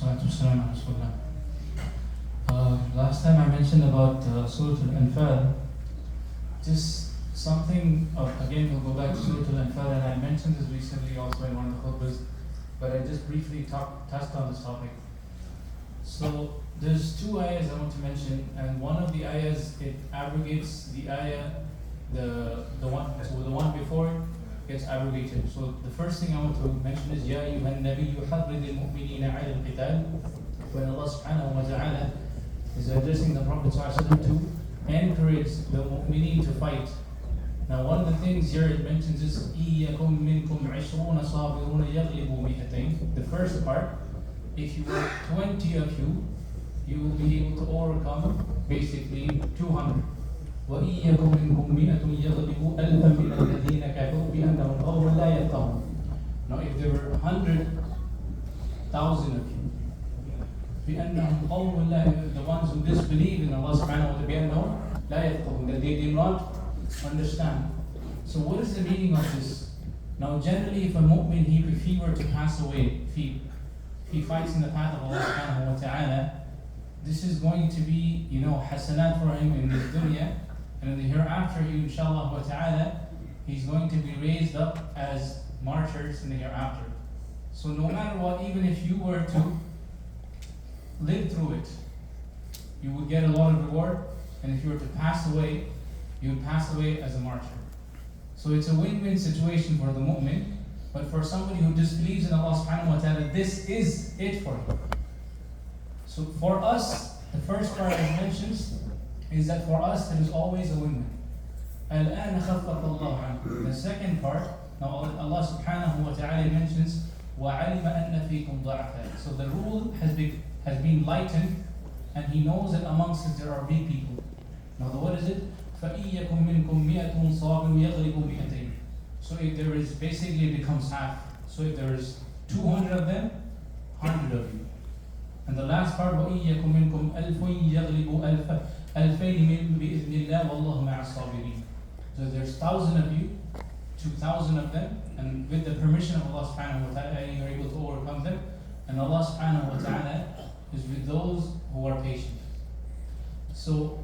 salatu wassalam ala Rasulullah. Last time I mentioned about Surah Al-Anfal. Just something, again we'll go back to Surah Al-Anfal, and I mentioned this recently also in one of the khutbahs, but I just briefly touched on this topic. So there's two ayahs I want to mention, and one of the ayahs, it abrogates the ayah, the one before it gets abrogated. So the first thing I want to mention is Ya ayyuhan nabiyyu harridil mu'minina 'ala al-qital. When Allah subhanahu wa ta'ala is addressing the Prophet to encourage the mu'mineen to fight. Now one of the things here it mentions is إِيَّكُمْ مِنْكُمْ 20 صَابِرُونَ يَغْلِبُوا مِئَتَيْنِ. The first part, if you were 20 of you, you will be able to overcome basically 200. وَإِيَّكُمْ مِنْكُمْ مِئَةٌ يَغْلِبُوا أَلْفًا مِنَ الَّذِينَ كَفَرُوا بِأَنَّهُمْ قَوْمٌ لَا يَفْقَهُونَ. Now if there were 100,000 of you, بأنهم قوم لا, the ones who disbelieve in Allah subhanahu wa ta'ala, بأنهم لا يفقهون, that they did not understand. So what is the meaning of this? Now generally if a mu'min, if he were to pass away, if he fights in the path of Allah subhanahu wa ta'ala, this is going to be, hasanat for him in this dunya, and in the hereafter, inshallah wa ta'ala, he's going to be raised up as martyrs in the hereafter. So no matter what, even if you were to live through it, you would get a lot of reward, and if you were to pass away, you would pass away as a martyr. So it's a win-win situation for the mu'min, but for somebody who disbelieves in Allah subhanahu wa ta'ala, this is it for him. So for us, the first part it mentions is that for us there is always a win-win. الآن خفف الله عنكم. The second part, now Allah subhanahu wa ta'ala mentions وَعَلِمَ أَنَّ فِيكُمْ ضَعَفًا. So the rule has been lightened, and He knows that amongst us there are weak people. Now what is it? فَإِيَّكُمْ مِنْكُمْ مِئَةٌ صَابِرٌ يَغْلِبُوا مِئَتَيْنِ. So if there is, basically it becomes half. So if there is 200 of them, 100 of you. And the last part, وَإِيَّكُمْ مِنْكُمْ أَلْفٌ يَغْلِبُوا أَلْفَيْنِ بِإِذْنِ اللَّهِ وَاللَّهُ مَعَ الصَّابِرِينَ. So there's 1,000 of you, 2,000 of them, and with the permission of Allah subhanahu wa ta'ala, you are able to overcome them. And Allah subhanahu wa ta'ala is with those who are patient. So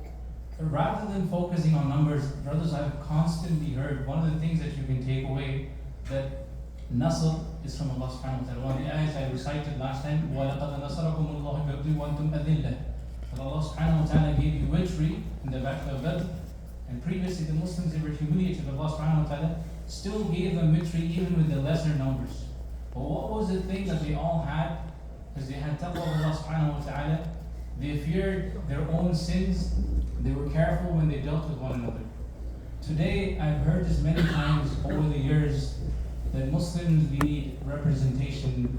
rather than focusing on numbers, brothers, I've constantly heard one of the things that you can take away, that Nasr is from Allah subhanahu wa ta'ala. One of the ayahs I recited last time, وَلَقَدْ نَصَرَكُمُ اللَّهُ بِبَدْرٍ وَأَنْتُمْ أَذِلَّةٌ. That Allah subhanahu wa ta'ala gave you victory in the battle of Badr, and previously the Muslims, they were humiliated. Allah subhanahu wa ta'ala still gave them victory even with the lesser numbers. But what was the thing that they all had? Because they had taqwa of Allah subhanahu wa ta'ala, they feared their own sins, they were careful when they dealt with one another. Today, I've heard this many times over the years, that Muslims, we need representation.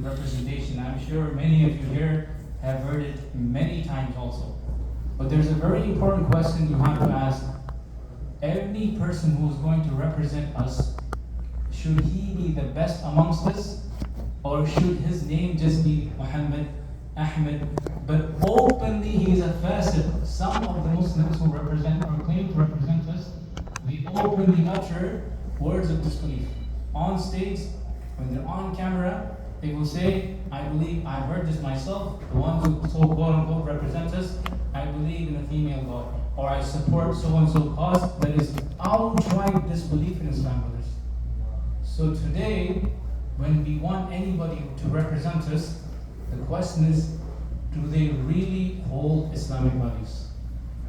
I'm sure many of you here have heard it many times also. But there's a very important question you have to ask. Every person who is going to represent us, should he be the best amongst us? Or should his name just be Muhammad, Ahmed, but openly he is a fasiq? Some of the Muslims who represent or claim to represent us, we openly utter words of disbelief. On stage, when they're on camera, they will say, I believe, I've heard this myself, the ones who so quote unquote represent us, I believe in a female God, or I support so and so cause. That is outright disbelief in Islam, brothers. So today, when we want anybody to represent us, the question is, do they really hold Islamic values?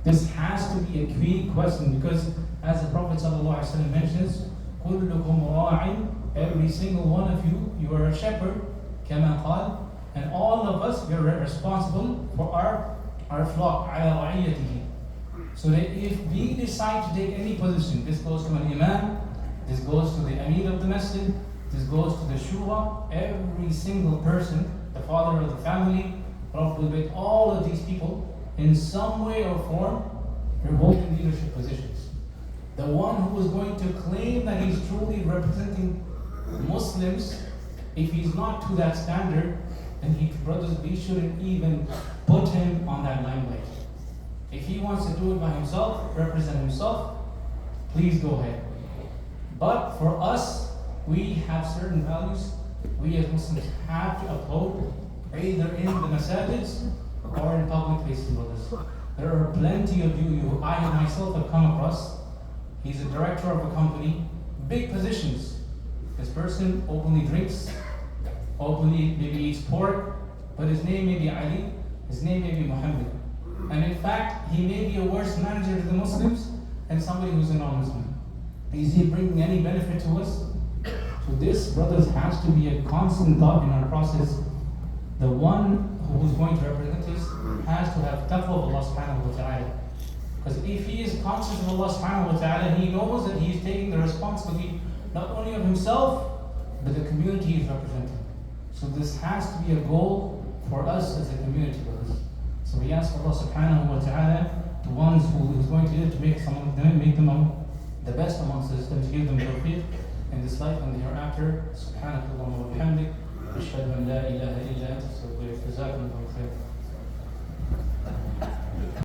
This has to be a key question, because as the Prophet ﷺ mentions, كُلُّكُمْ رَاعٍ, every single one of you, you are a shepherd, كَمَا قَالَ, and all of us, we are responsible for our flock, عَلَى رَعِيَّتِهِ. So that if we decide to take any position, this goes to an Imam, this goes to the Amir of the Masjid, this goes to the Shura, every single person, the father of the family, with all of these people, in some way or form, are holding leadership positions. The one who is going to claim that he's truly representing Muslims, if he's not to that standard, then brothers, we shouldn't even put him on that limelight. If he wants to do it by himself, represent himself, please go ahead. But for us, we have certain values we as Muslims have to uphold, either in the masajids or in public places, brothers. There are plenty of you who I myself have come across. He's a director of a company, big positions. This person openly drinks, openly maybe eats pork, but his name may be Ali, his name may be Muhammad. And in fact, he may be a worse manager to the Muslims than somebody who's a non-Muslim. Is he bringing any benefit to us? So this, brothers, has to be a constant thought in our process. The one who is going to represent us has to have taqwa of Allah subhanahu wa ta'ala. Because if he is conscious of Allah subhanahu wa ta'ala, he knows that he is taking the responsibility not only of himself, but the community he is representing. So this has to be a goal for us as a community, brothers. So we ask Allah subhanahu wa ta'ala, the ones who is going to make some of them, make them the best amongst us, and to give them tawfiq in this life and the hereafter. Subhanakallah wa bihamdik. Ashhadu an la ilaha illa anta.